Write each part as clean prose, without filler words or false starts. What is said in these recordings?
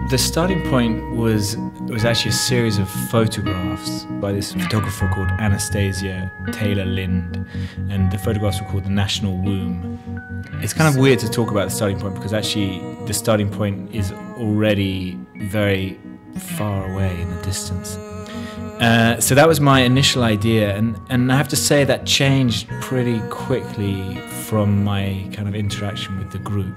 The starting point was actually a series of photographs by this photographer called Anastasia Taylor Lind, and the photographs were called The National Womb. It's kind of weird to talk about the starting point because actually the starting point is already very far away in the distance. So that was my initial idea, and I have to say that changed pretty quickly from my kind of interaction with the group.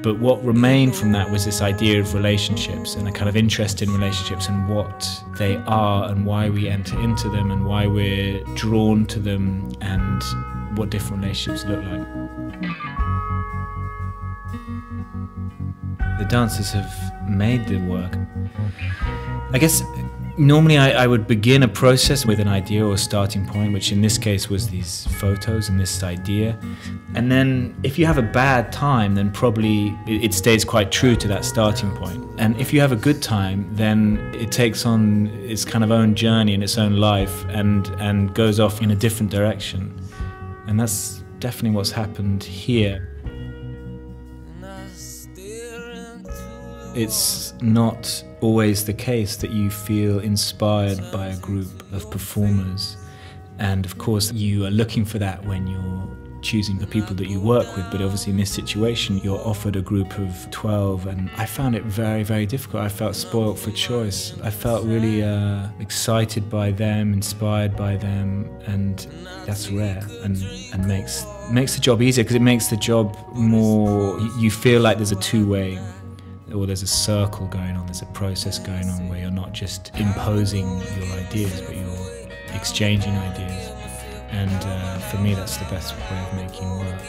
But what remained from that was this idea of relationships and a kind of interest in relationships and what they are and why we enter into them and why we're drawn to them and what different relationships look like. The dancers have made the work. I guess normally I would begin a process with an idea or a starting point, which in this case was these photos and this idea. And then if you have a bad time, then probably it stays quite true to that starting point. And if you have a good time, then it takes on its kind of own journey and its own life and goes off in a different direction. And that's definitely what's happened here. It's not always the case that you feel inspired by a group of performers, and of course you are looking for that when you're choosing the people that you work with, but obviously in this situation you're offered a group of 12 and I found it very, very difficult. I felt spoilt for choice. I felt really excited by them, inspired by them, and that's rare and makes the job easier because it makes the job more, you feel like there's a two-way, or there's a circle going on, there's a process going on where you're not just imposing your ideas, but you're exchanging ideas. And for me, that's the best way of making work.